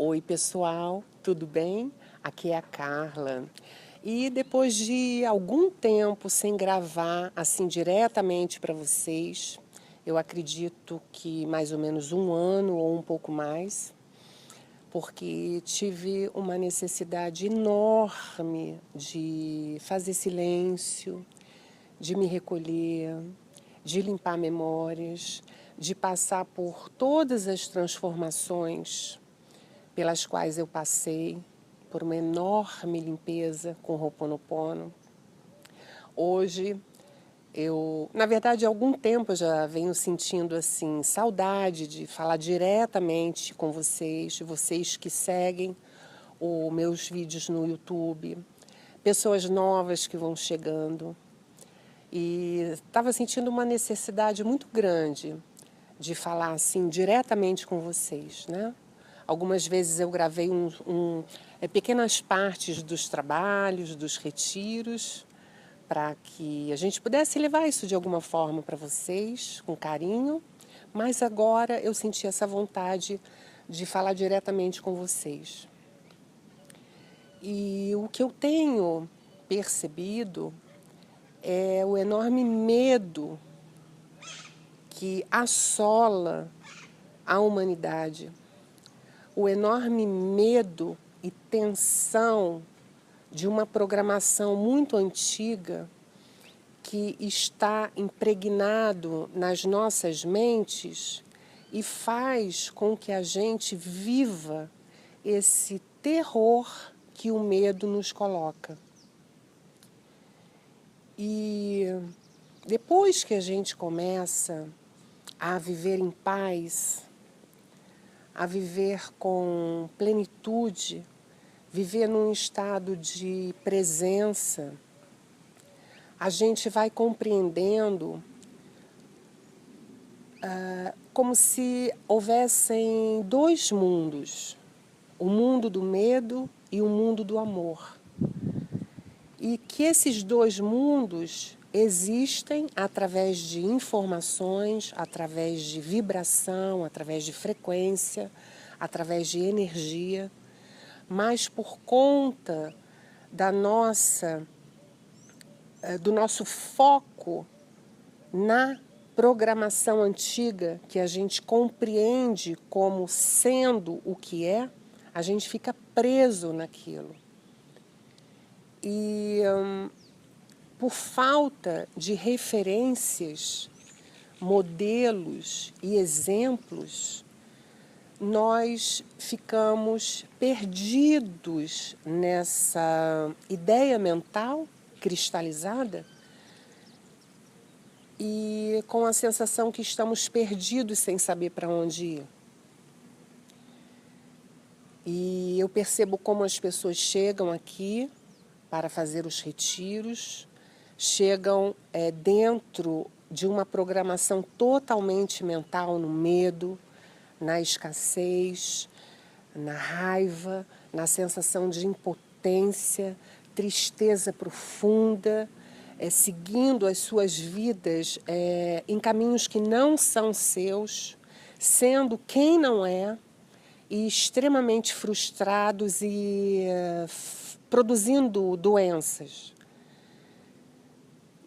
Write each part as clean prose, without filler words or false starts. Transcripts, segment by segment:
Oi, pessoal, tudo bem? Aqui é a Carla. E depois de algum tempo sem gravar assim diretamente para vocês, eu acredito que mais ou menos um ano ou um pouco mais, porque tive uma necessidade enorme de fazer silêncio, de me recolher, de limpar memórias, de passar por todas as transformações pelas quais eu passei, por uma enorme limpeza com Ho'oponopono. Hoje, na verdade, há algum tempo eu já venho sentindo assim saudade de falar diretamente com vocês que seguem os meus vídeos no YouTube, pessoas novas que vão chegando. E estava sentindo uma necessidade muito grande de falar assim diretamente com vocês, né? Algumas vezes eu gravei pequenas partes dos trabalhos, dos retiros, para que a gente pudesse levar isso de alguma forma para vocês, com carinho. Mas agora eu senti essa vontade de falar diretamente com vocês. E o que eu tenho percebido é o enorme medo que assola a humanidade. O enorme medo e tensão de uma programação muito antiga que está impregnado nas nossas mentes e faz com que a gente viva esse terror que o medo nos coloca. E depois que a gente começa a viver em paz, a viver com plenitude, viver num estado de presença, a gente vai compreendendo como se houvessem dois mundos, o mundo do medo e o mundo do amor. E que esses dois mundos existem através de informações, através de vibração, através de frequência, através de energia, mas por conta do nosso foco na programação antiga, que a gente compreende como sendo o que é, a gente fica preso naquilo. E por falta de referências, modelos e exemplos, nós ficamos perdidos nessa ideia mental cristalizada e com a sensação que estamos perdidos sem saber para onde ir. E eu percebo como as pessoas chegam aqui para fazer os retiros, chegam dentro de uma programação totalmente mental, no medo, na escassez, na raiva, na sensação de impotência, tristeza profunda, seguindo as suas vidas em caminhos que não são seus, sendo quem não é, e extremamente frustrados e produzindo doenças.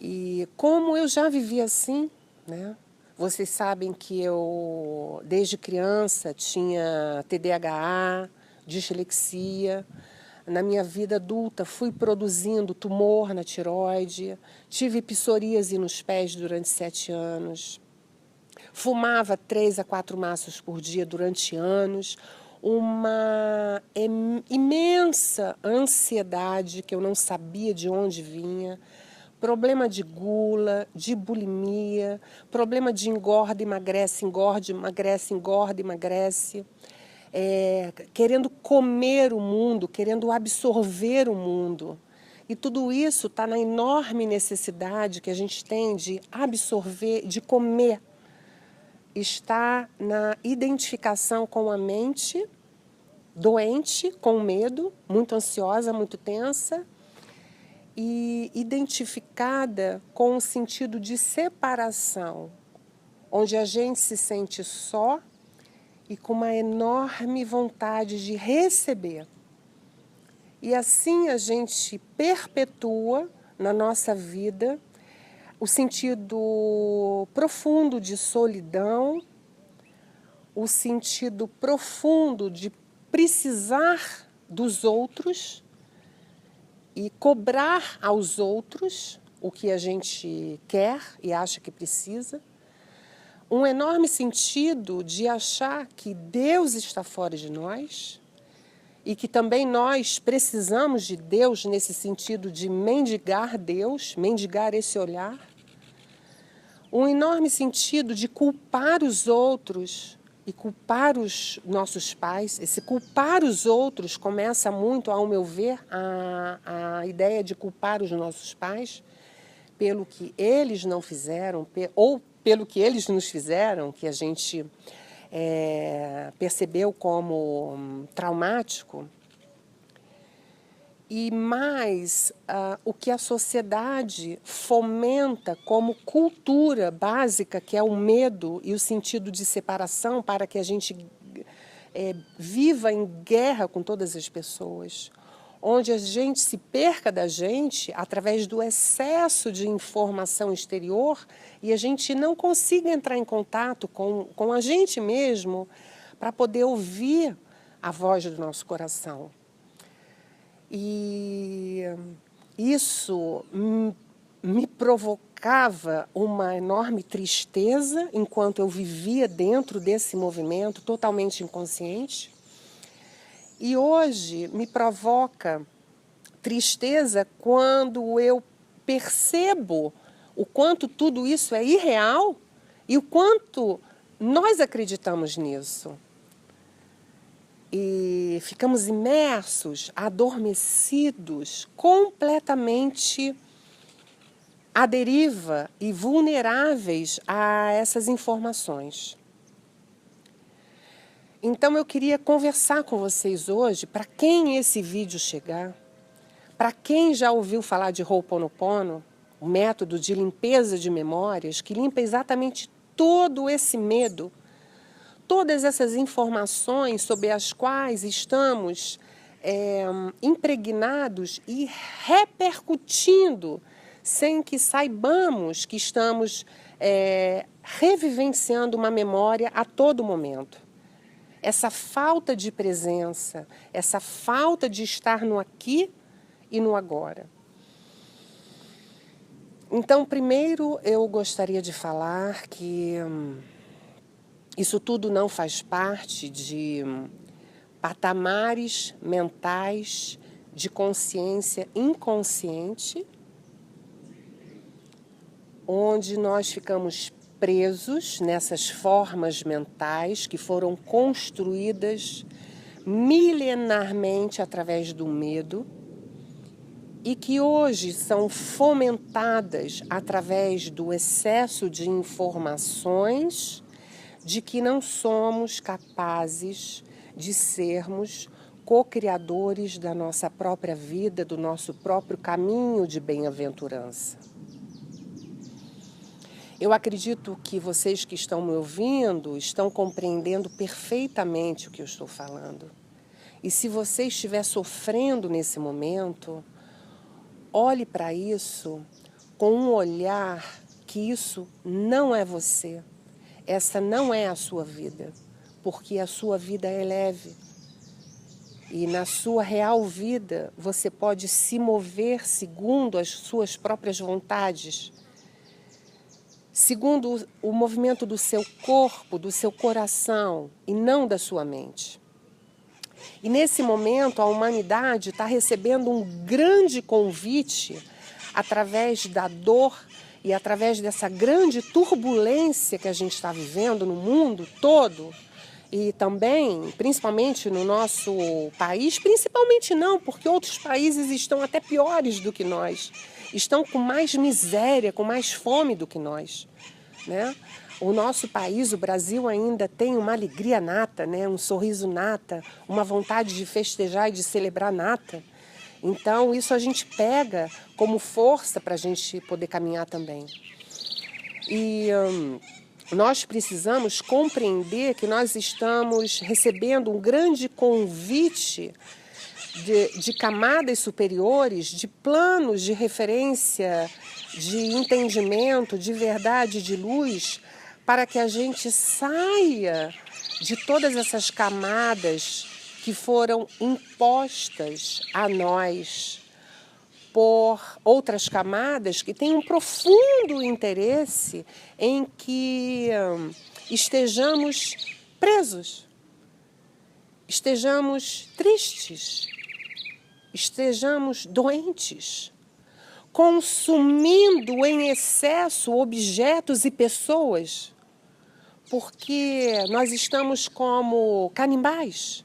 E como eu já vivi assim, né? Vocês sabem que eu, desde criança, tinha TDAH, dislexia. Na minha vida adulta, fui produzindo tumor na tireoide, tive psoríase nos pés durante 7 anos. Fumava 3 a 4 maços por dia durante anos. Uma imensa ansiedade que eu não sabia de onde vinha. Problema de gula, de bulimia, problema de engorda, emagrece, engorde, emagrece, engorda, emagrece. Querendo comer o mundo, querendo absorver o mundo. E tudo isso está na enorme necessidade que a gente tem de absorver, de comer. Está na identificação com a mente doente, com medo, muito ansiosa, muito tensa, e identificada com o sentido de separação, onde a gente se sente só e com uma enorme vontade de receber. E assim a gente perpetua na nossa vida o sentido profundo de solidão, o sentido profundo de precisar dos outros e cobrar aos outros o que a gente quer e acha que precisa. Um enorme sentido de achar que Deus está fora de nós e que também nós precisamos de Deus nesse sentido de mendigar Deus, mendigar esse olhar. Um enorme sentido de culpar os outros e culpar os nossos pais. Esse culpar os outros começa muito, ao meu ver, a ideia de culpar os nossos pais pelo que eles não fizeram, ou pelo que eles nos fizeram, que a gente percebeu como traumático. E mais o que a sociedade fomenta como cultura básica, que é o medo e o sentido de separação, para que a gente viva em guerra com todas as pessoas, onde a gente se perca da gente através do excesso de informação exterior e a gente não consiga entrar em contato com a gente mesmo para poder ouvir a voz do nosso coração. E isso me provocava uma enorme tristeza enquanto eu vivia dentro desse movimento totalmente inconsciente. E hoje me provoca tristeza quando eu percebo o quanto tudo isso é irreal e o quanto nós acreditamos nisso. E ficamos imersos, adormecidos, completamente à deriva e vulneráveis a essas informações. Então eu queria conversar com vocês hoje, para quem esse vídeo chegar, para quem já ouviu falar de Ho'oponopono, o método de limpeza de memórias, que limpa exatamente todo esse medo, todas essas informações sobre as quais estamos impregnados e repercutindo sem que saibamos que estamos revivenciando uma memória a todo momento. Essa falta de presença, essa falta de estar no aqui e no agora. Então, primeiro eu gostaria de falar que isso tudo não faz parte de patamares mentais de consciência inconsciente, onde nós ficamos presos nessas formas mentais que foram construídas milenarmente através do medo e que hoje são fomentadas através do excesso de informações de que não somos capazes de sermos co-criadores da nossa própria vida, do nosso próprio caminho de bem-aventurança. Eu acredito que vocês que estão me ouvindo estão compreendendo perfeitamente o que eu estou falando. E se você estiver sofrendo nesse momento, olhe para isso com um olhar que isso não é você. Essa não é a sua vida, porque a sua vida é leve. E na sua real vida, você pode se mover segundo as suas próprias vontades, segundo o movimento do seu corpo, do seu coração, e não da sua mente. E nesse momento, a humanidade está recebendo um grande convite através da dor e através dessa grande turbulência que a gente está vivendo no mundo todo, e também, principalmente no nosso país, principalmente não, porque outros países estão até piores do que nós, estão com mais miséria, com mais fome do que nós, né? O nosso país, o Brasil, ainda tem uma alegria nata, né? Um sorriso nata, uma vontade de festejar e de celebrar nata. Então, isso a gente pega como força para a gente poder caminhar também. E nós precisamos compreender que nós estamos recebendo um grande convite de camadas superiores, de planos de referência, de entendimento, de verdade, de luz, para que a gente saia de todas essas camadas que foram impostas a nós por outras camadas que têm um profundo interesse em que estejamos presos, estejamos tristes, estejamos doentes, consumindo em excesso objetos e pessoas, porque nós estamos como canibais,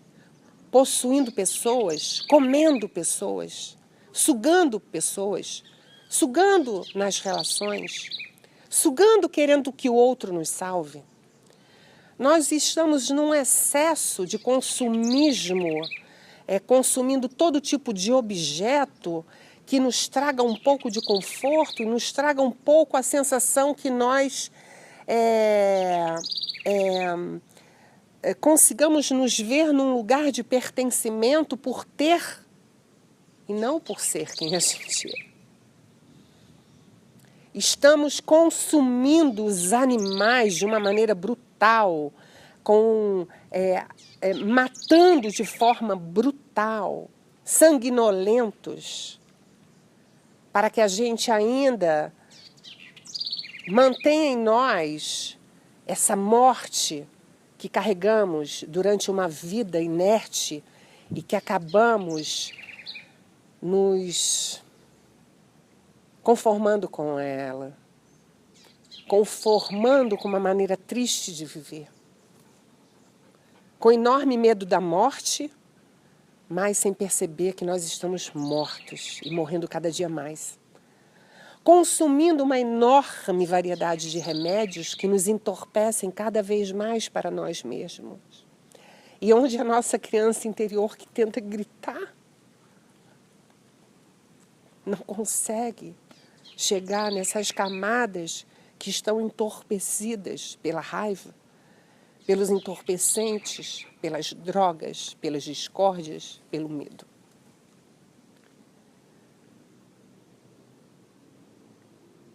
possuindo pessoas, comendo pessoas, sugando pessoas, sugando nas relações, sugando querendo que o outro nos salve. Nós estamos num excesso de consumismo, consumindo todo tipo de objeto que nos traga um pouco de conforto, nos traga um pouco a sensação que nós consigamos nos ver num lugar de pertencimento por ter e não por ser quem a gente é. Estamos consumindo os animais de uma maneira brutal, matando de forma brutal, sanguinolentos, para que a gente ainda mantenha em nós essa morte que carregamos durante uma vida inerte e que acabamos nos conformando com ela, conformando com uma maneira triste de viver, com enorme medo da morte, mas sem perceber que nós estamos mortos e morrendo cada dia mais, consumindo uma enorme variedade de remédios que nos entorpecem cada vez mais para nós mesmos, e onde a nossa criança interior que tenta gritar não consegue chegar nessas camadas que estão entorpecidas pela raiva, pelos entorpecentes, pelas drogas, pelas discórdias, pelo medo.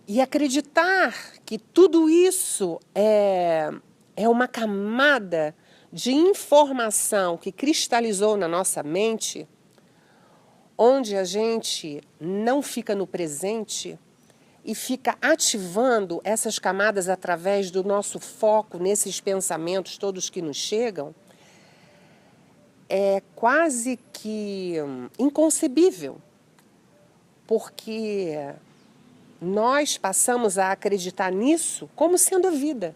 E acreditar que tudo isso é uma camada de informação que cristalizou na nossa mente, onde a gente não fica no presente e fica ativando essas camadas através do nosso foco nesses pensamentos todos que nos chegam, é quase que inconcebível, porque nós passamos a acreditar nisso como sendo a vida.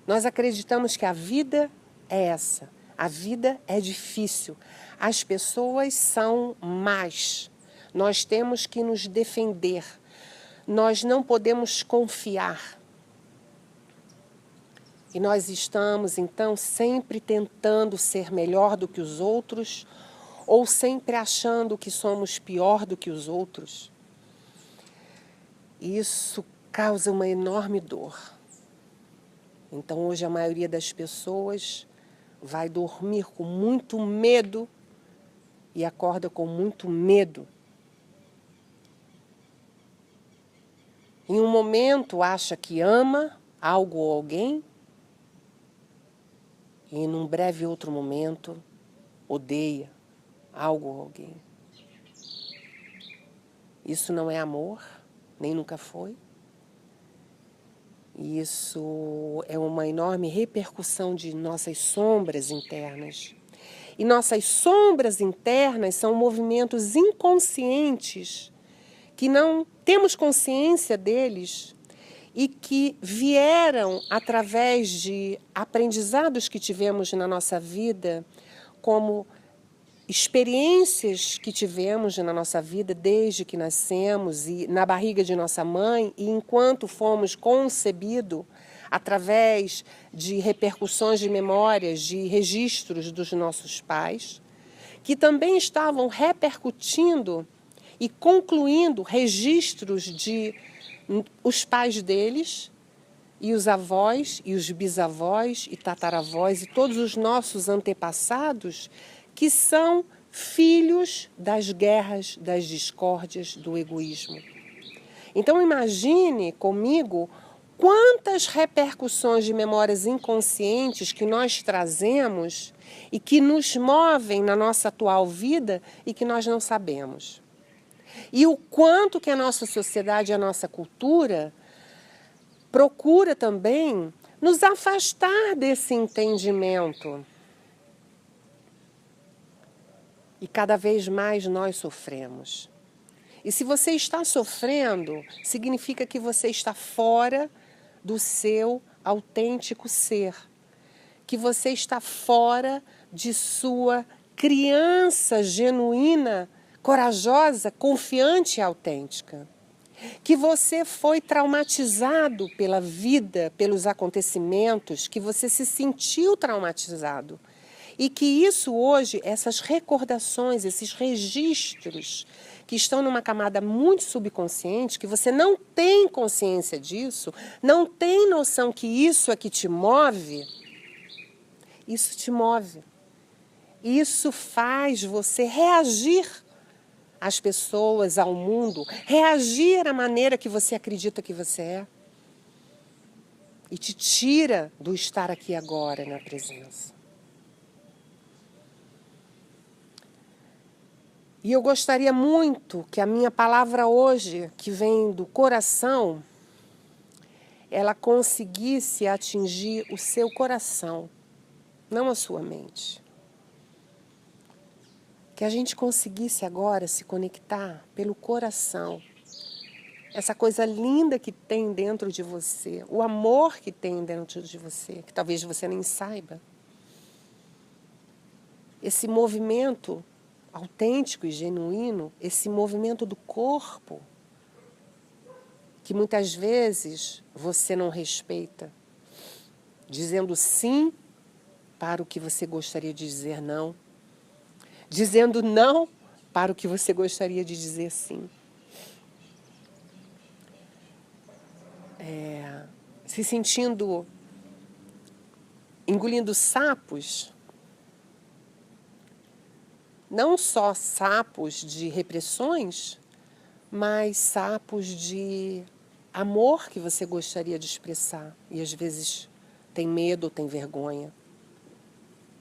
Nós acreditamos que a vida é essa. A vida é difícil. As pessoas são más. Nós temos que nos defender. Nós não podemos confiar. E nós estamos, então, sempre tentando ser melhor do que os outros ou sempre achando que somos pior do que os outros. Isso causa uma enorme dor. Então, hoje, a maioria das pessoas vai dormir com muito medo e acorda com muito medo. Em um momento acha que ama algo ou alguém e num breve outro momento odeia algo ou alguém. Isso não é amor, nem nunca foi. Isso é uma enorme repercussão de nossas sombras internas. E nossas sombras internas são movimentos inconscientes, que não temos consciência deles e que vieram através de aprendizados que tivemos na nossa vida, como experiências que tivemos na nossa vida desde que nascemos e na barriga de nossa mãe e enquanto fomos concebidos através de repercussões de memórias, de registros dos nossos pais, que também estavam repercutindo e concluindo registros de os pais deles e os avós, e os bisavós, e tataravós, e todos os nossos antepassados, que são filhos das guerras, das discórdias, do egoísmo. Então imagine comigo quantas repercussões de memórias inconscientes que nós trazemos e que nos movem na nossa atual vida e que nós não sabemos. E o quanto que a nossa sociedade, a nossa cultura procura também nos afastar desse entendimento. E cada vez mais nós sofremos. E se você está sofrendo, significa que você está fora do seu autêntico ser. Que você está fora de sua criança genuína, corajosa, confiante e autêntica. Que você foi traumatizado pela vida, pelos acontecimentos, que você se sentiu traumatizado. E que isso hoje, essas recordações, esses registros, que estão numa camada muito subconsciente, que você não tem consciência disso, não tem noção que isso é que te move, isso te move. Isso faz você reagir às pessoas, ao mundo, reagir à maneira que você acredita que você é. E te tira do estar aqui agora na presença. E eu gostaria muito que a minha palavra hoje, que vem do coração, ela conseguisse atingir o seu coração, não a sua mente. Que a gente conseguisse agora se conectar pelo coração. Essa coisa linda que tem dentro de você, o amor que tem dentro de você, que talvez você nem saiba. Esse movimento autêntico e genuíno, esse movimento do corpo, que muitas vezes você não respeita, dizendo sim para o que você gostaria de dizer não, dizendo não para o que você gostaria de dizer sim. Se sentindo, engolindo sapos, não só sapos de repressões, mas sapos de amor que você gostaria de expressar e às vezes tem medo ou tem vergonha.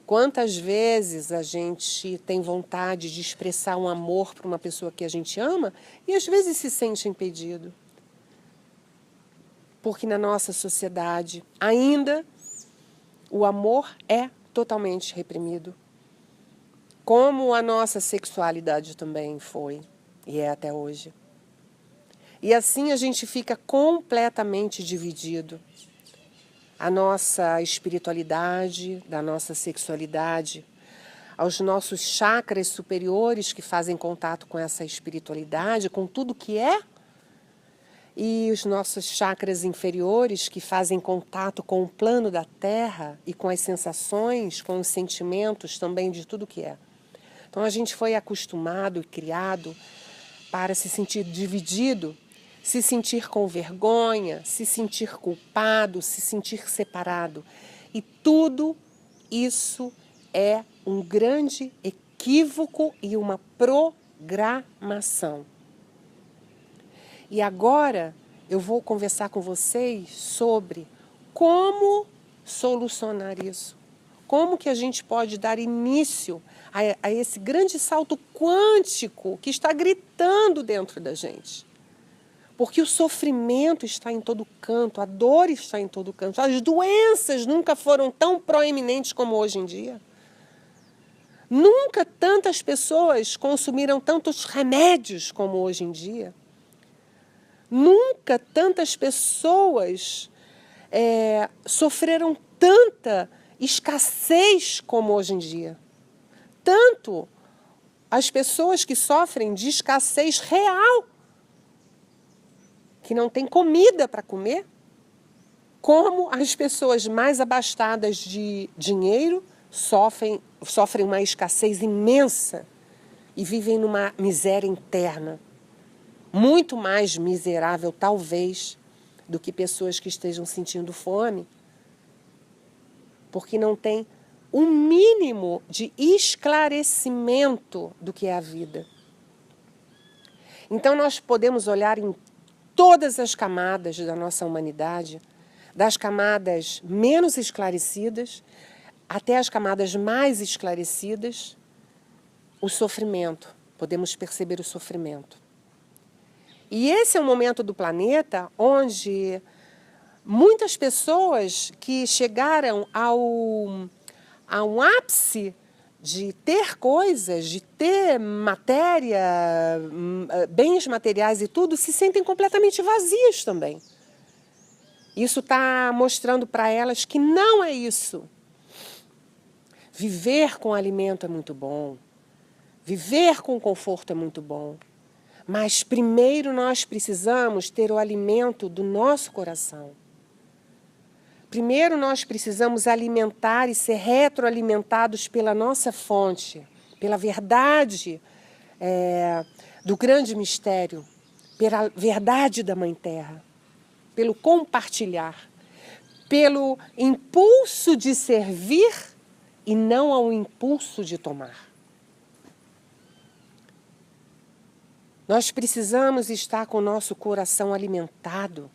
Quantas vezes a gente tem vontade de expressar um amor para uma pessoa que a gente ama e às vezes se sente impedido. Porque na nossa sociedade ainda o amor é totalmente reprimido. Como a nossa sexualidade também foi e é até hoje. E assim a gente fica completamente dividido. A nossa espiritualidade, da nossa sexualidade, aos nossos chakras superiores que fazem contato com essa espiritualidade, com tudo que é, e os nossos chakras inferiores que fazem contato com o plano da Terra e com as sensações, com os sentimentos também de tudo que é. Então a gente foi acostumado e criado para se sentir dividido, se sentir com vergonha, se sentir culpado, se sentir separado. E tudo isso é um grande equívoco e uma programação. E agora eu vou conversar com vocês sobre como solucionar isso. Como que a gente pode dar início a esse grande salto quântico que está gritando dentro da gente. Porque o sofrimento está em todo canto, a dor está em todo canto, as doenças nunca foram tão proeminentes como hoje em dia. Nunca tantas pessoas consumiram tantos remédios como hoje em dia. Nunca tantas pessoas sofreram tanta escassez como hoje em dia. Tanto as pessoas que sofrem de escassez real, que não tem comida para comer, como as pessoas mais abastadas de dinheiro sofrem uma escassez imensa e vivem numa miséria interna, muito mais miserável, talvez, do que pessoas que estejam sentindo fome, porque não tem um mínimo de esclarecimento do que é a vida. Então nós podemos olhar em todas as camadas da nossa humanidade, das camadas menos esclarecidas até as camadas mais esclarecidas, o sofrimento. Podemos perceber o sofrimento. E esse é um momento do planeta onde muitas pessoas que chegaram a um ápice de ter coisas, de ter matéria, bens materiais e tudo, se sentem completamente vazias também. Isso está mostrando para elas que não é isso. Viver com alimento é muito bom. Viver com conforto é muito bom. Mas primeiro nós precisamos ter o alimento do nosso coração. Primeiro nós precisamos alimentar e ser retroalimentados pela nossa fonte, pela verdade do grande mistério, pela verdade da Mãe Terra, pelo compartilhar, pelo impulso de servir e não ao impulso de tomar. Nós precisamos estar com o nosso coração alimentado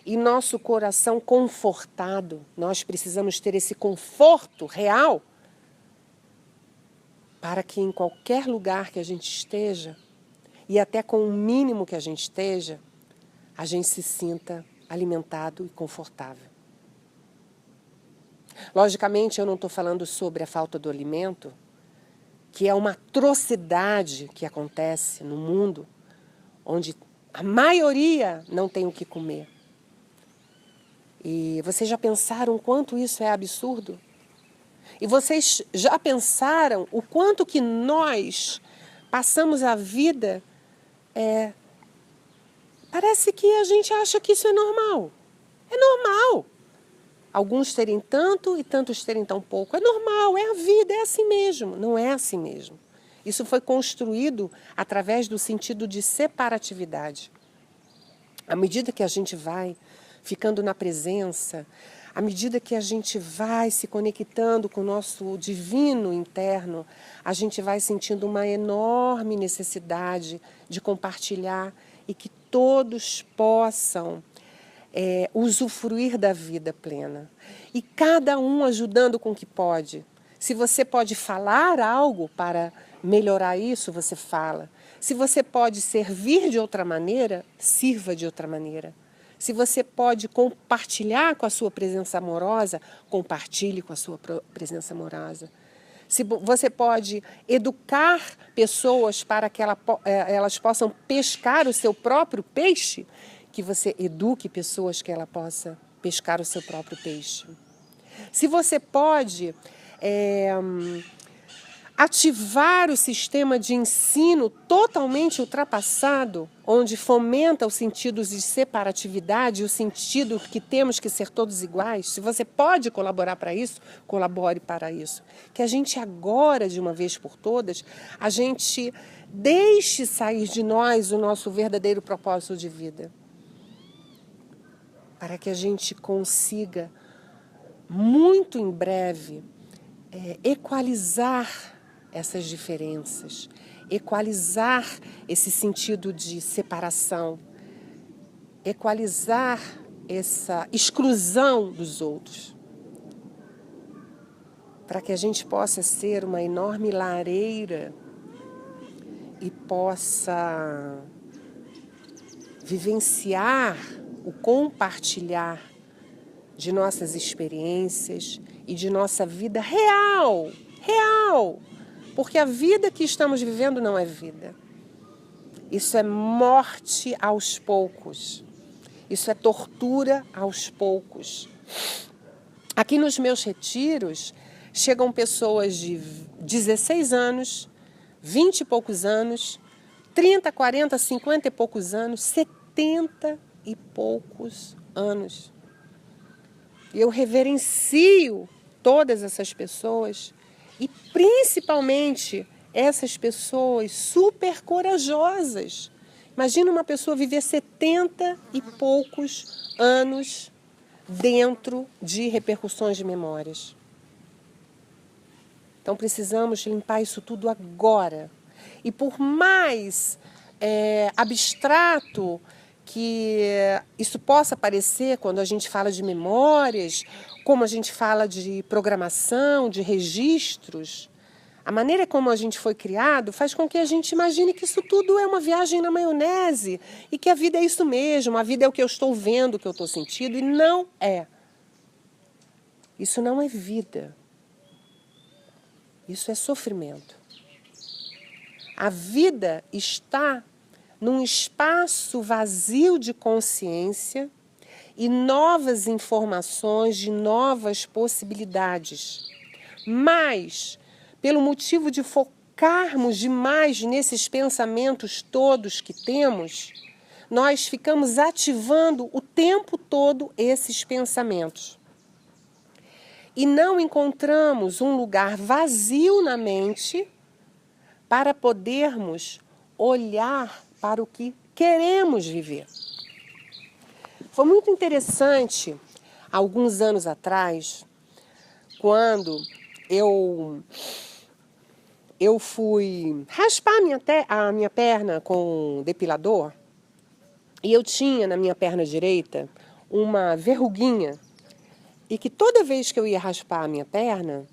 e nosso coração confortado. Nós precisamos ter esse conforto real para que em qualquer lugar que a gente esteja, e até com o mínimo que a gente esteja, a gente se sinta alimentado e confortável. Logicamente, eu não estou falando sobre a falta do alimento, que é uma atrocidade que acontece no mundo, onde a maioria não tem o que comer. E vocês já pensaram o quanto isso é absurdo? E vocês já pensaram o quanto que nós passamos a vida... Parece que a gente acha que isso é normal. É normal. Alguns terem tanto e tantos terem tão pouco. É normal, é a vida, é assim mesmo. Não é assim mesmo. Isso foi construído através do sentido de separatividade. À medida que a gente vai ficando na presença, à medida que a gente vai se conectando com o nosso divino interno, a gente vai sentindo uma enorme necessidade de compartilhar e que todos possam usufruir da vida plena. E cada um ajudando com o que pode. Se você pode falar algo para melhorar isso, você fala. Se você pode servir de outra maneira, sirva de outra maneira. Se você pode compartilhar com a sua presença amorosa, compartilhe com a sua presença amorosa. Se você pode educar pessoas para que elas possam pescar o seu próprio peixe, que você eduque pessoas que ela possa pescar o seu próprio peixe. Se você pode ativar o sistema de ensino totalmente ultrapassado, onde fomenta os sentidos de separatividade, o sentido que temos que ser todos iguais, se você pode colaborar para isso, colabore para isso. Que a gente agora, de uma vez por todas, a gente deixe sair de nós o nosso verdadeiro propósito de vida. Para que a gente consiga, muito em breve, equalizar essas diferenças, equalizar esse sentido de separação, equalizar essa exclusão dos outros, para que a gente possa ser uma enorme lareira e possa vivenciar o compartilhar de nossas experiências e de nossa vida real, porque a vida que estamos vivendo não é vida. Isso é morte aos poucos, isso é tortura aos poucos. Aqui nos meus retiros chegam pessoas de 16 anos, 20 e poucos anos, 30, 40, 50 e poucos anos, 70 e poucos anos. Eu reverencio todas essas pessoas e principalmente essas pessoas super corajosas Imagina uma pessoa viver 70 e poucos anos dentro de repercussões de memórias. Então precisamos limpar isso tudo agora. E por mais abstrato que isso possa parecer quando a gente fala de memórias, como a gente fala de programação, de registros, a maneira como a gente foi criado faz com que a gente imagine que isso tudo é uma viagem na maionese e que a vida é isso mesmo, a vida é o que eu estou vendo, o que eu estou sentindo, e não é. Isso não é vida. Isso é sofrimento. A vida está num espaço vazio de consciência e novas informações de novas possibilidades. Mas, pelo motivo de focarmos demais nesses pensamentos todos que temos, nós ficamos ativando o tempo todo esses pensamentos. E não encontramos um lugar vazio na mente para podermos olhar para o que queremos viver. Foi muito interessante, alguns anos atrás, quando eu fui raspar a minha perna com depilador, e eu tinha na minha perna direita uma verruguinha, e que toda vez que eu ia raspar a minha perna,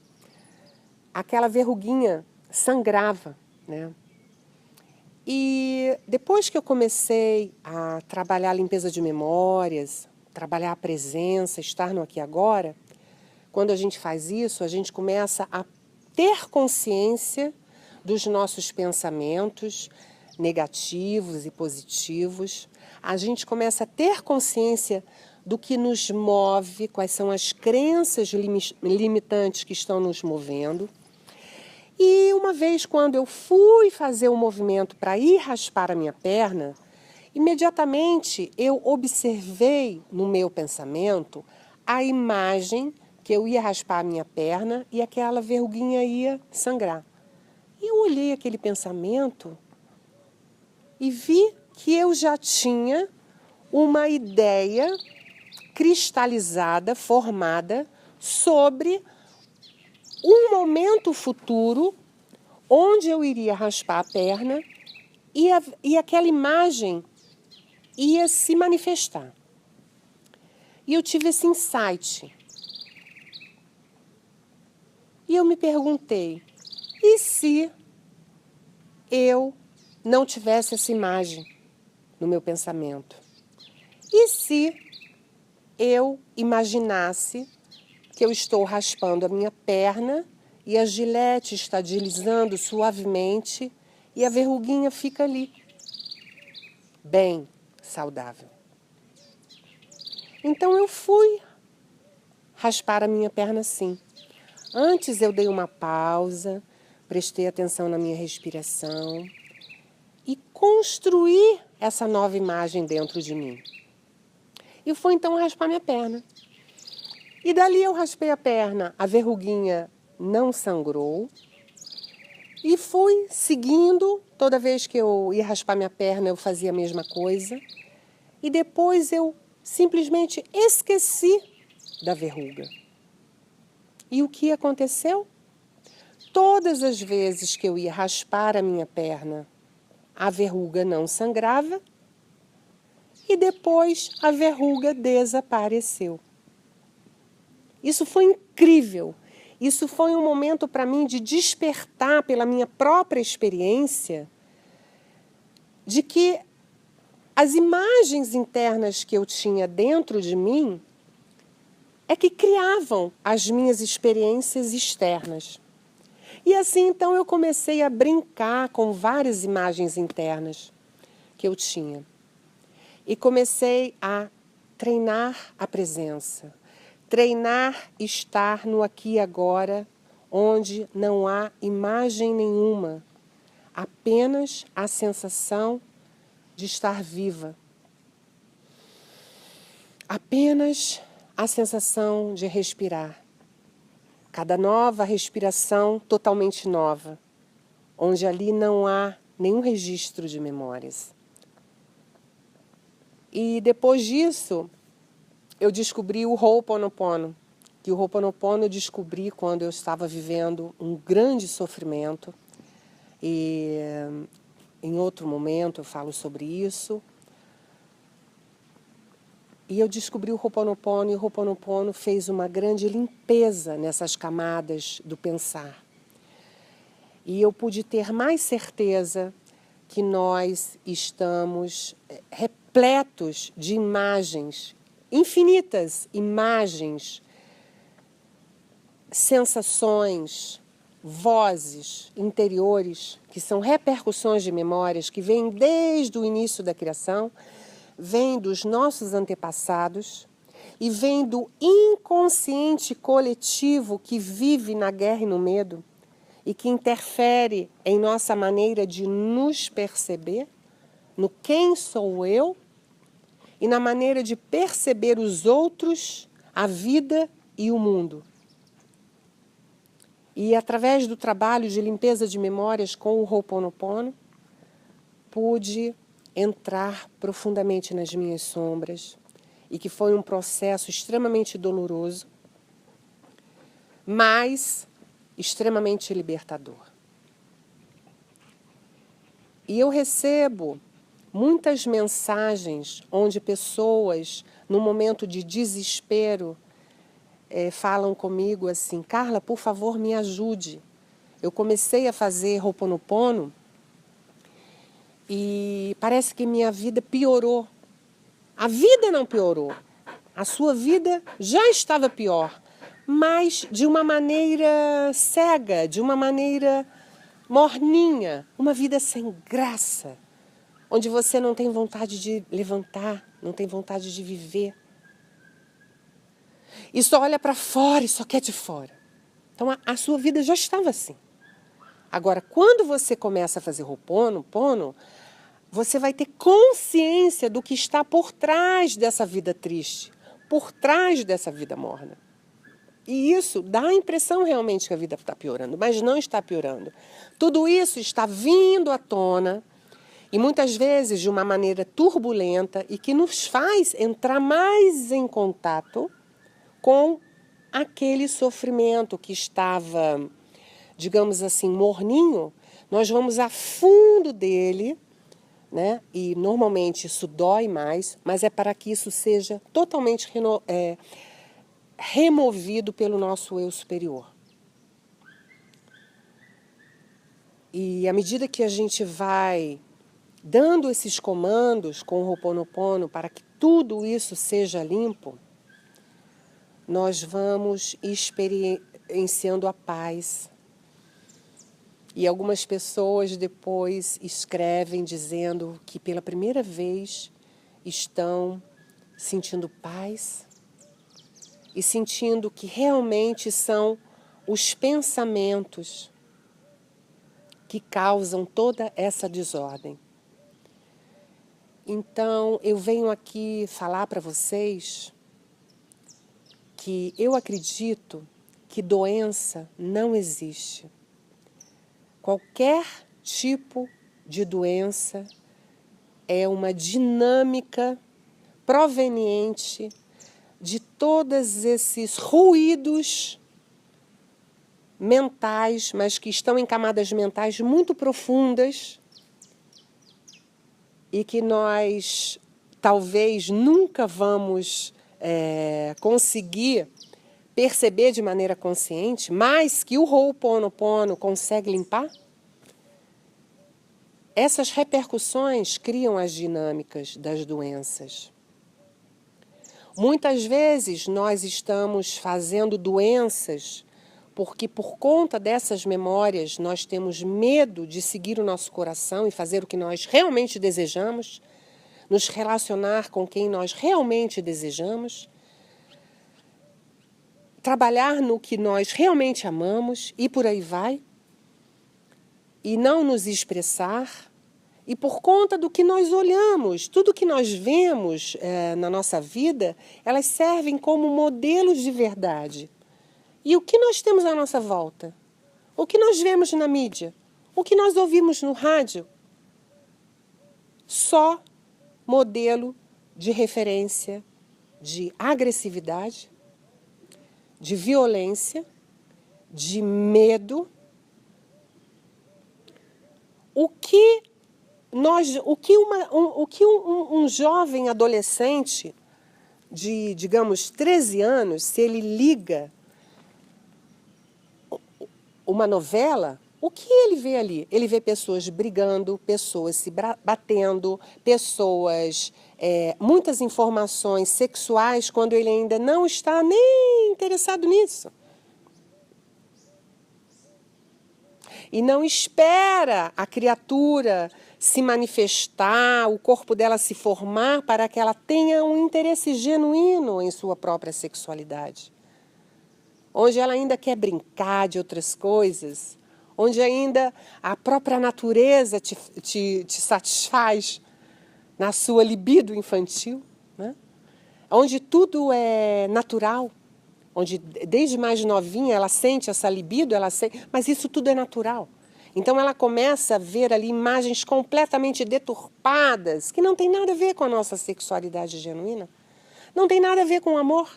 aquela verruguinha sangrava, né? E depois que eu comecei a trabalhar a limpeza de memórias, trabalhar a presença, estar no aqui e agora, quando a gente faz isso, a gente começa a ter consciência dos nossos pensamentos negativos e positivos. A gente começa a ter consciência do que nos move, quais são as crenças limitantes que estão nos movendo. E uma vez, quando eu fui fazer um movimento para ir raspar a minha perna, imediatamente eu observei no meu pensamento a imagem que eu ia raspar a minha perna e aquela verruguinha ia sangrar. E eu olhei aquele pensamento e vi que eu já tinha uma ideia cristalizada, formada, sobre um momento futuro onde eu iria raspar a perna e aquela imagem ia se manifestar. E eu tive esse insight. E eu me perguntei, e se eu não tivesse essa imagem no meu pensamento? E se eu imaginasse que eu estou raspando a minha perna e a gilete está deslizando suavemente e a verruguinha fica ali, bem saudável? Então eu fui raspar a minha perna assim. Antes eu dei uma pausa, prestei atenção na minha respiração e construí essa nova imagem dentro de mim. E fui então raspar minha perna. E dali eu raspei a perna, a verruguinha não sangrou. E fui seguindo, toda vez que eu ia raspar minha perna eu fazia a mesma coisa. E depois eu simplesmente esqueci da verruga. E o que aconteceu? Todas as vezes que eu ia raspar a minha perna, a verruga não sangrava. E depois a verruga desapareceu. Isso foi incrível. Isso foi um momento para mim de despertar pela minha própria experiência de que as imagens internas que eu tinha dentro de mim é que criavam as minhas experiências externas. E assim, então, eu comecei a brincar com várias imagens internas que eu tinha. E comecei a treinar a presença. Treinar estar no aqui e agora, onde não há imagem nenhuma, apenas a sensação de estar viva. Apenas a sensação de respirar. Cada nova respiração totalmente nova, onde ali não há nenhum registro de memórias. E depois disso, eu descobri o Ho'oponopono. Que o Ho'oponopono eu descobri quando eu estava vivendo um grande sofrimento. E em outro momento eu falo sobre isso. E eu descobri o Ho'oponopono, e o Ho'oponopono fez uma grande limpeza nessas camadas do pensar. E eu pude ter mais certeza que nós estamos repletos de imagens, infinitas imagens, sensações, vozes interiores, que são repercussões de memórias que vêm desde o início da criação, vêm dos nossos antepassados e vêm do inconsciente coletivo que vive na guerra e no medo e que interfere em nossa maneira de nos perceber, no quem sou eu e na maneira de perceber os outros, a vida e o mundo. E através do trabalho de limpeza de memórias com o Ho'oponopono, pude entrar profundamente nas minhas sombras, e que foi um processo extremamente doloroso, mas extremamente libertador. E eu recebo muitas mensagens onde pessoas, num momento de desespero, falam comigo assim: Carla, por favor, me ajude. Eu comecei a fazer Ho'oponopono e parece que minha vida piorou. A vida não piorou. A sua vida já estava pior, mas de uma maneira cega, de uma maneira morninha, uma vida sem graça, onde você não tem vontade de levantar, não tem vontade de viver. E só olha para fora e só quer de fora. Então a sua vida já estava assim. Agora, quando você começa a fazer Ho'oponopono, você vai ter consciência do que está por trás dessa vida triste, por trás dessa vida morna. E isso dá a impressão realmente que a vida está piorando, mas não está piorando. Tudo isso está vindo à tona, e muitas vezes de uma maneira turbulenta, e que nos faz entrar mais em contato com aquele sofrimento que estava, digamos assim, morninho. Nós vamos a fundo dele, né? E normalmente isso dói mais, mas é para que isso seja totalmente removido pelo nosso eu superior. E à medida que a gente vai dando esses comandos com o Ho'oponopono para que tudo isso seja limpo, nós vamos experienciando a paz. E algumas pessoas depois escrevem dizendo que pela primeira vez estão sentindo paz e sentindo que realmente são os pensamentos que causam toda essa desordem. Então, eu venho aqui falar para vocês que eu acredito que doença não existe. Qualquer tipo de doença é uma dinâmica proveniente de todos esses ruídos mentais, mas que estão em camadas mentais muito profundas e que nós talvez nunca vamos conseguir perceber de maneira consciente, mas que o Ho'oponopono consegue limpar. Essas repercussões criam as dinâmicas das doenças. Muitas vezes nós estamos fazendo doenças porque por conta dessas memórias nós temos medo de seguir o nosso coração e fazer o que nós realmente desejamos, nos relacionar com quem nós realmente desejamos, trabalhar no que nós realmente amamos e por aí vai, e não nos expressar. E por conta do que nós olhamos, tudo que nós vemos na nossa vida, elas servem como modelos de verdade. E o que nós temos à nossa volta? O que nós vemos na mídia? O que nós ouvimos no rádio? Só modelo de referência, de agressividade, de violência, de medo. O que um jovem adolescente de, digamos, 13 anos, se ele liga uma novela, o que ele vê ali? Ele vê pessoas brigando, pessoas se batendo, pessoas, muitas informações sexuais quando ele ainda não está nem interessado nisso. E não espera a criatura se manifestar, o corpo dela se formar para que ela tenha um interesse genuíno em sua própria sexualidade. Onde ela ainda quer brincar de outras coisas, onde ainda a própria natureza te satisfaz na sua libido infantil, né? Onde tudo é natural, onde desde mais novinha ela sente essa libido, mas isso tudo é natural. Então ela começa a ver ali imagens completamente deturpadas, que não tem nada a ver com a nossa sexualidade genuína, não tem nada a ver com o amor.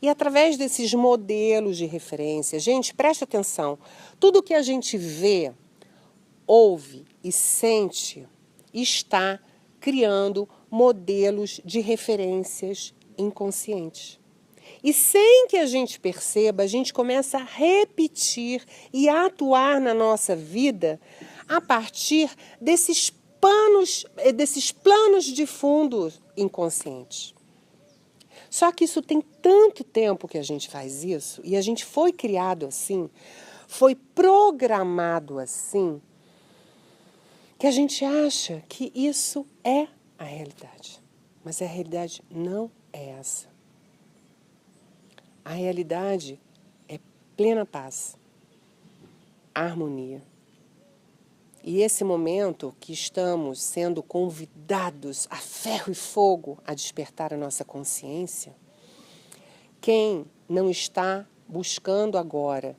E através desses modelos de referência, gente, preste atenção, tudo que a gente vê, ouve e sente está criando modelos de referências inconscientes. E sem que a gente perceba, a gente começa a repetir e a atuar na nossa vida a partir desses planos de fundo inconscientes. Só que isso tem tanto tempo que a gente faz isso, e a gente foi criado assim, foi programado assim, que a gente acha que isso é a realidade. Mas a realidade não é essa. A realidade é plena paz, harmonia. E esse momento que estamos sendo convidados a ferro e fogo a despertar a nossa consciência, quem não está buscando agora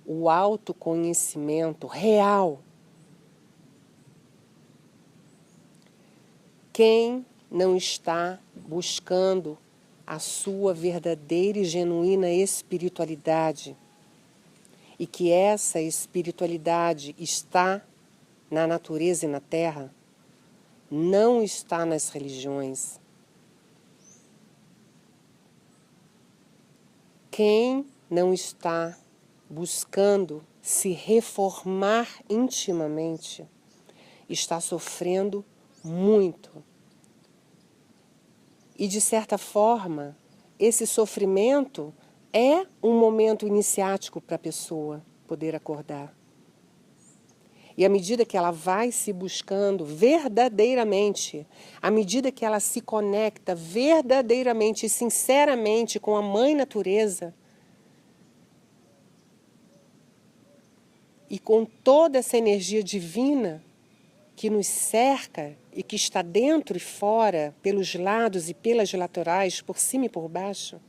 o autoconhecimento real, quem não está buscando a sua verdadeira e genuína espiritualidade, e que essa espiritualidade está na natureza e na terra, não está nas religiões. Quem não está buscando se reformar intimamente está sofrendo muito. E, de certa forma, esse sofrimento é um momento iniciático para a pessoa poder acordar. E à medida que ela vai se buscando verdadeiramente, à medida que ela se conecta verdadeiramente e sinceramente com a Mãe Natureza, e com toda essa energia divina que nos cerca e que está dentro e fora, pelos lados e pelas laterais, por cima e por baixo,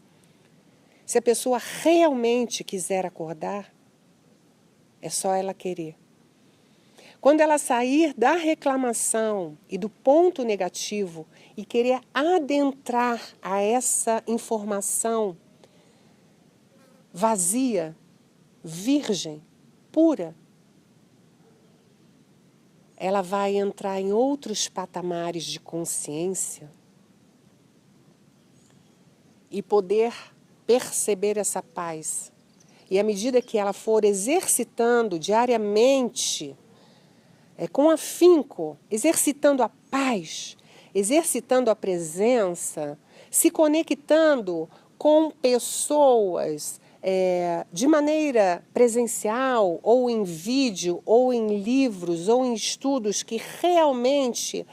se a pessoa realmente quiser acordar, é só ela querer. Quando ela sair da reclamação e do ponto negativo e querer adentrar a essa informação vazia, virgem, pura, ela vai entrar em outros patamares de consciência e poder perceber essa paz. E à medida que ela for exercitando diariamente, com afinco, exercitando a paz, exercitando a presença, se conectando com pessoas de maneira presencial, ou em vídeo, ou em livros, ou em estudos que realmente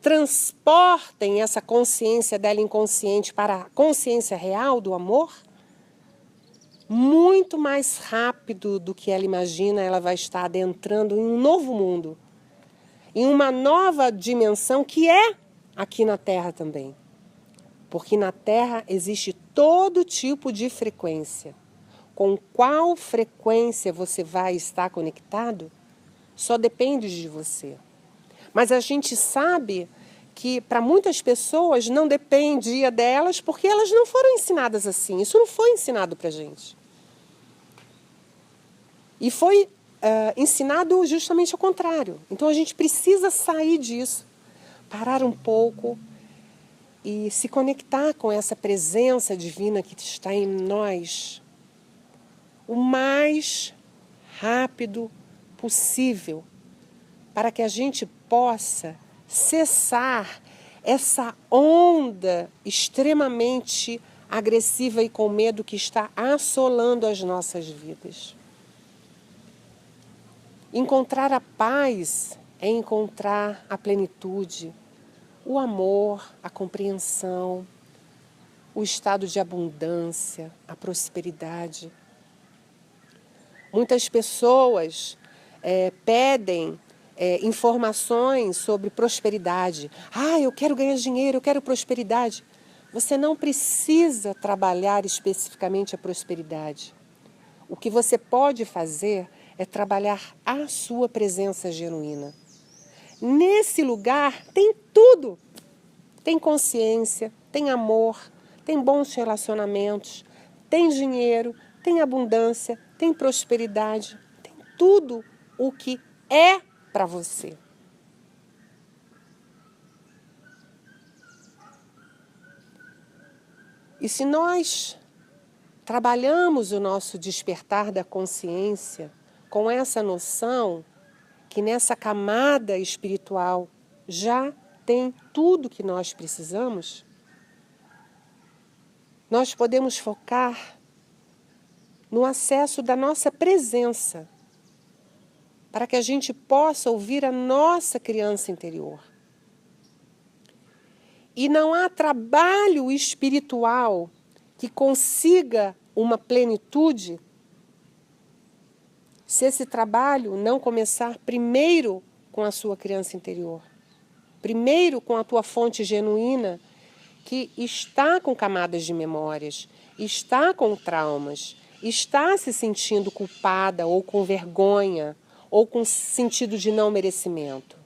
transportem essa consciência dela inconsciente para a consciência real do amor, muito mais rápido do que ela imagina, ela vai estar adentrando em um novo mundo, em uma nova dimensão que é aqui na Terra também. Porque na Terra existe todo tipo de frequência. Com qual frequência você vai estar conectado, só depende de você. Mas a gente sabe que para muitas pessoas não dependia delas porque elas não foram ensinadas assim. Isso não foi ensinado para a gente. E foi ensinado justamente ao contrário. Então a gente precisa sair disso, parar um pouco e se conectar com essa presença divina que está em nós o mais rápido possível, para que a gente possa cessar essa onda extremamente agressiva e com medo que está assolando as nossas vidas. Encontrar a paz é encontrar a plenitude, o amor, a compreensão, o estado de abundância, a prosperidade. Muitas pessoas pedem informações sobre prosperidade. Ah, eu quero ganhar dinheiro, eu quero prosperidade. Você não precisa trabalhar especificamente a prosperidade. O que você pode fazer é trabalhar a sua presença genuína. Nesse lugar tem tudo. Tem consciência, tem amor, tem bons relacionamentos, tem dinheiro, tem abundância, tem prosperidade, tem tudo o que é para você. E se nós trabalhamos o nosso despertar da consciência com essa noção que nessa camada espiritual já tem tudo que nós precisamos, nós podemos focar no acesso da nossa presença, para que a gente possa ouvir a nossa criança interior. E não há trabalho espiritual que consiga uma plenitude se esse trabalho não começar primeiro com a sua criança interior. Primeiro com a tua fonte genuína, que está com camadas de memórias, está com traumas, está se sentindo culpada ou com vergonha, ou com sentido de não merecimento.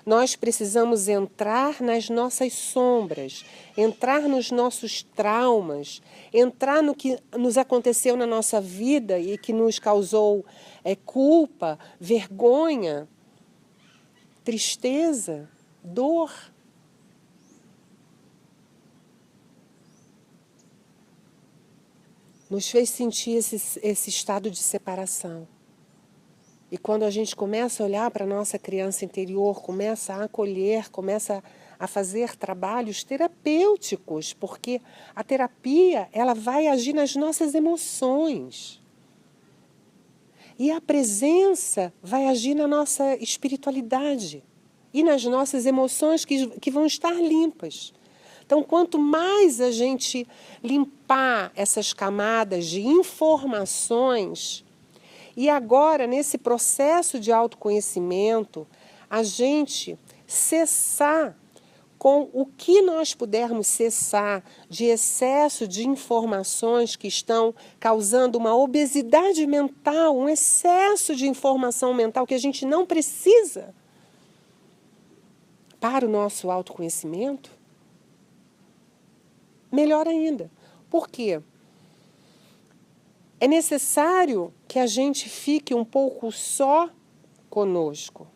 Nós precisamos entrar nas nossas sombras, entrar nos nossos traumas, entrar no que nos aconteceu na nossa vida e que nos causou culpa, vergonha, tristeza, dor. Nos fez sentir esse estado de separação. E quando a gente começa a olhar para a nossa criança interior, começa a acolher, começa a fazer trabalhos terapêuticos, porque a terapia ela vai agir nas nossas emoções. E a presença vai agir na nossa espiritualidade e nas nossas emoções que vão estar limpas. Então, quanto mais a gente limpar essas camadas de informações, e agora, nesse processo de autoconhecimento, a gente cessar com o que nós pudermos cessar de excesso de informações que estão causando uma obesidade mental, um excesso de informação mental que a gente não precisa para o nosso autoconhecimento, melhor ainda. Por quê? É necessário que a gente fique um pouco só conosco.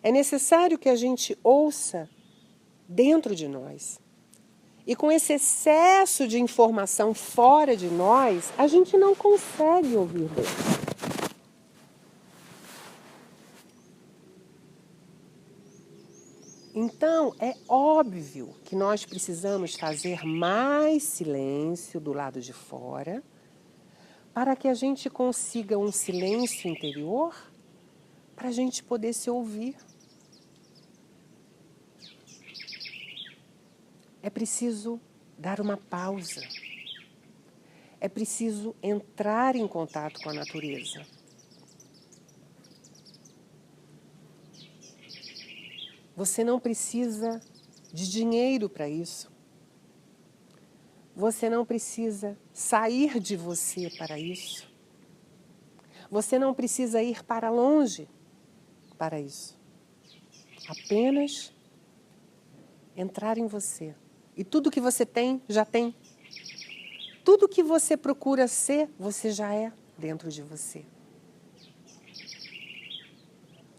É necessário que a gente ouça dentro de nós. E com esse excesso de informação fora de nós, a gente não consegue ouvir Deus. Então, é óbvio que nós precisamos fazer mais silêncio do lado de fora, para que a gente consiga um silêncio interior, para a gente poder se ouvir. É preciso dar uma pausa. É preciso entrar em contato com a natureza. Você não precisa de dinheiro para isso. Você não precisa sair de você para isso. Você não precisa ir para longe para isso. Apenas entrar em você. E tudo que você tem, já tem. Tudo que você procura ser, você já é dentro de você.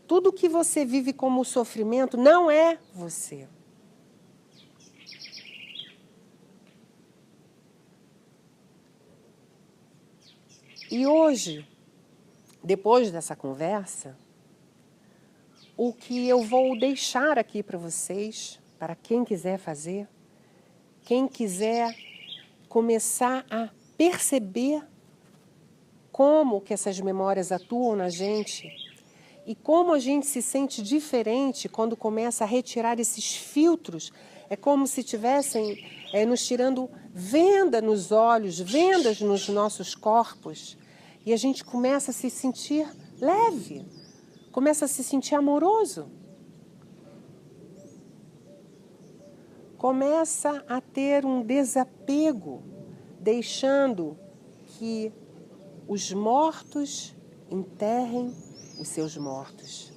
Tudo que você vive como sofrimento não é você. E hoje, depois dessa conversa, o que eu vou deixar aqui para vocês, para quem quiser fazer, quem quiser começar a perceber como que essas memórias atuam na gente e como a gente se sente diferente quando começa a retirar esses filtros. É como se tivessem nos tirando venda nos olhos, vendas nos nossos corpos. E a gente começa a se sentir leve, começa a se sentir amoroso. Começa a ter um desapego, deixando que os mortos enterrem os seus mortos.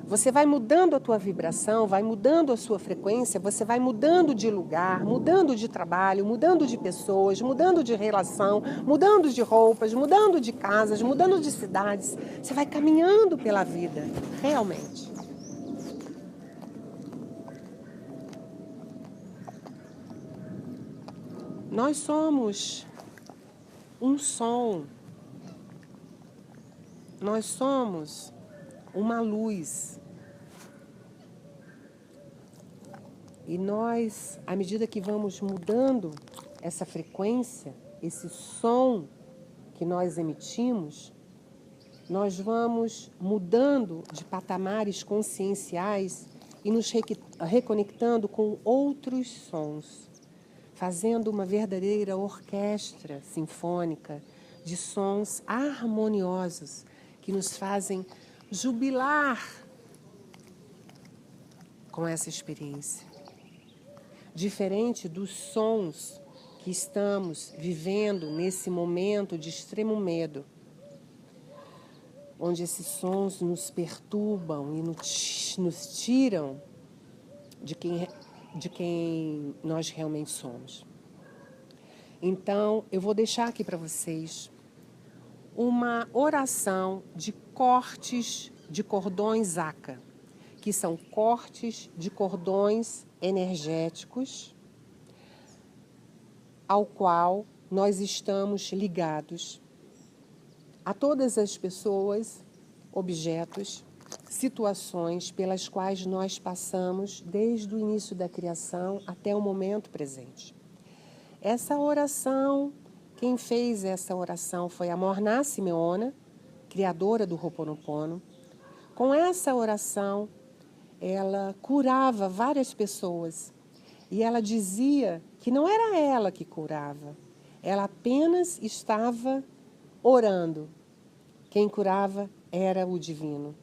Você vai mudando a tua vibração, vai mudando a sua frequência, você vai mudando de lugar, mudando de trabalho, mudando de pessoas, mudando de relação, mudando de roupas, mudando de casas, mudando de cidades. Você vai caminhando pela vida, realmente. Nós somos um som. Nós somos uma luz. E nós, à medida que vamos mudando essa frequência, esse som que nós emitimos, nós vamos mudando de patamares conscienciais e nos reconectando com outros sons, fazendo uma verdadeira orquestra sinfônica de sons harmoniosos que nos fazem jubilar com essa experiência. Diferente dos sons que estamos vivendo nesse momento de extremo medo, onde esses sons nos perturbam e nos tiram de quem nós realmente somos. Então, eu vou deixar aqui para vocês uma oração de cortes de cordões ACA, que são cortes de cordões energéticos ao qual nós estamos ligados a todas as pessoas, objetos, situações pelas quais nós passamos desde o início da criação até o momento presente. Essa oração, quem fez essa oração foi a Morná Simeona, criadora do Ho'oponopono. Com essa oração, ela curava várias pessoas e ela dizia que não era ela que curava, ela apenas estava orando. Quem curava era o divino.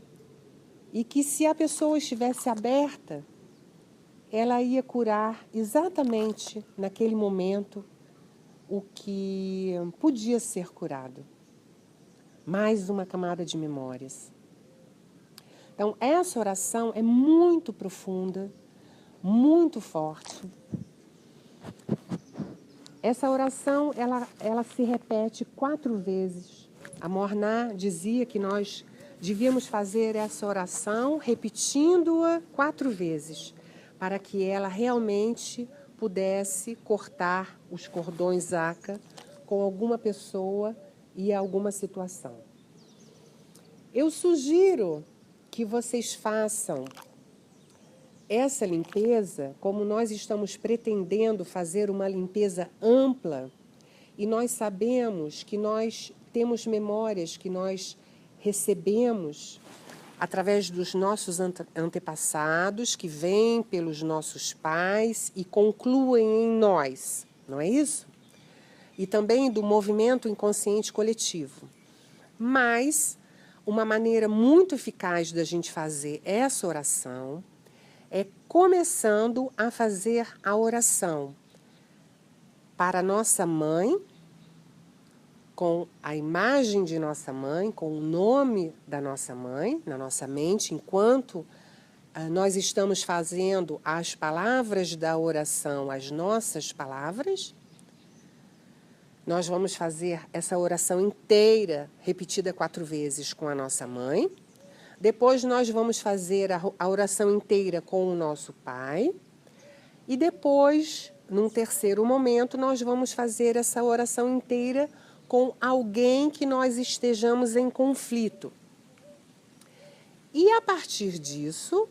E que se a pessoa estivesse aberta, ela ia curar exatamente naquele momento o que podia ser curado. Mais uma camada de memórias. Então, essa oração é muito profunda, muito forte. Essa oração, ela se repete 4 vezes. A Morná dizia que nós devíamos fazer essa oração repetindo-a 4 vezes, para que ela realmente pudesse cortar os cordões ACA com alguma pessoa e alguma situação. Eu sugiro que vocês façam essa limpeza, como nós estamos pretendendo fazer uma limpeza ampla, e nós sabemos que nós temos memórias que nós recebemos através dos nossos antepassados, que vêm pelos nossos pais e concluem em nós, não é isso? E também do movimento inconsciente coletivo. Mas uma maneira muito eficaz da gente fazer essa oração é começando a fazer a oração para nossa mãe, com a imagem de nossa mãe, com o nome da nossa mãe na nossa mente, enquanto nós estamos fazendo as palavras da oração as nossas palavras. Nós vamos fazer essa oração inteira, repetida 4 vezes com a nossa mãe. Depois nós vamos fazer a oração inteira com o nosso pai. E depois, num terceiro momento, nós vamos fazer essa oração inteira com alguém que nós estejamos em conflito. E a partir disso,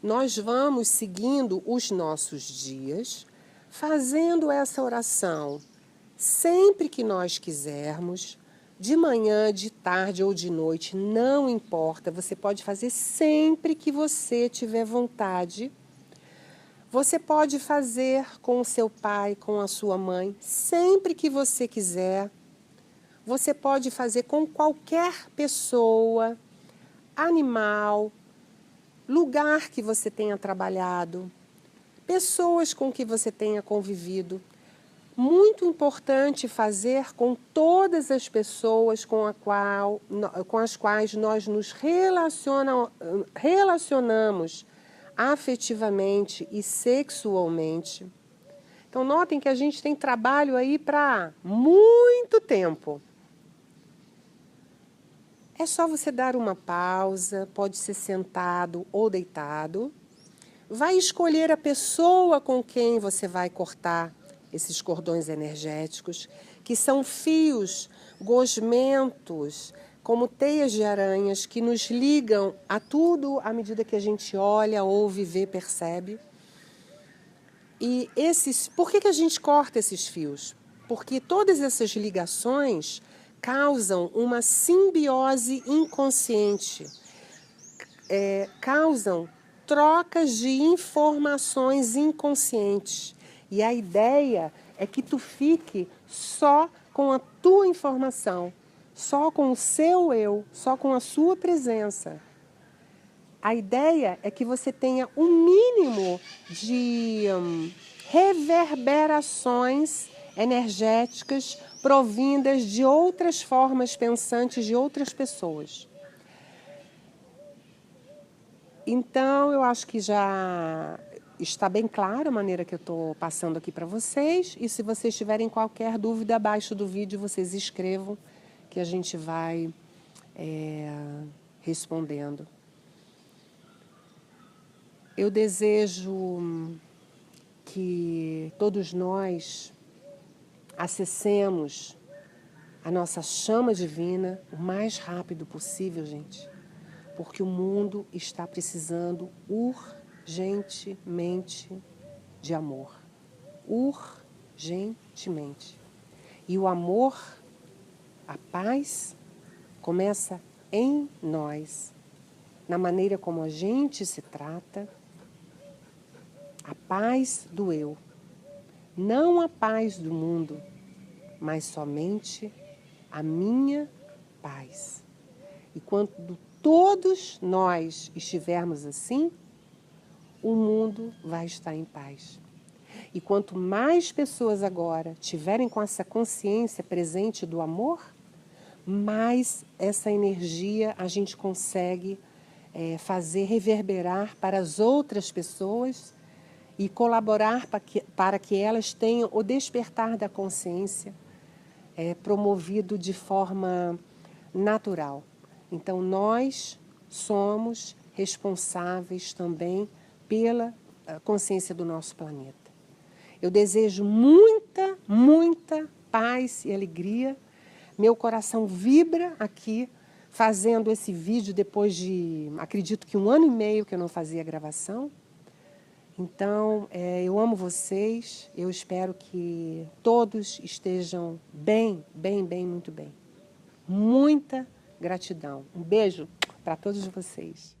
nós vamos seguindo os nossos dias, fazendo essa oração sempre que nós quisermos, de manhã, de tarde ou de noite, não importa, você pode fazer sempre que você tiver vontade. Você pode fazer com o seu pai, com a sua mãe, sempre que você quiser. Você pode fazer com qualquer pessoa, animal, lugar que você tenha trabalhado, pessoas com que você tenha convivido. Muito importante fazer com todas as pessoas com as quais nós nos relacionamos afetivamente e sexualmente. Então, notem que a gente tem trabalho aí para muito tempo. É só você dar uma pausa, pode ser sentado ou deitado. Vai escolher a pessoa com quem você vai cortar esses cordões energéticos, que são fios gosmentos, como teias de aranhas, que nos ligam a tudo à medida que a gente olha, ouve, vê, percebe. E por que a gente corta esses fios? Porque todas essas ligações causam uma simbiose inconsciente, causam trocas de informações inconscientes. E a ideia é que tu fique só com a tua informação, só com o seu eu, só com a sua presença. A ideia é que você tenha um mínimo de reverberações energéticas provindas de outras formas pensantes de outras pessoas. Então, eu acho que já está bem clara a maneira que eu estou passando aqui para vocês. E se vocês tiverem qualquer dúvida, abaixo do vídeo vocês escrevam que a gente vai respondendo. Eu desejo que todos nós acessemos a nossa chama divina o mais rápido possível, gente, porque o mundo está precisando urgentemente de amor. Urgentemente. E o amor, a paz, começa em nós, na maneira como a gente se trata, a paz do eu. Não a paz do mundo, mas somente a minha paz. E quando todos nós estivermos assim, o mundo vai estar em paz. E quanto mais pessoas agora tiverem com essa consciência presente do amor, mais essa energia a gente consegue fazer reverberar para as outras pessoas e colaborar para que elas tenham o despertar da consciência promovido de forma natural. Então, nós somos responsáveis também pela consciência do nosso planeta. Eu desejo muita, muita paz e alegria. Meu coração vibra aqui, fazendo esse vídeo depois de, acredito que 1 ano e meio que eu não fazia gravação. Então, eu amo vocês, eu espero que todos estejam bem, bem, bem, muito bem. Muita gratidão. Um beijo para todos vocês.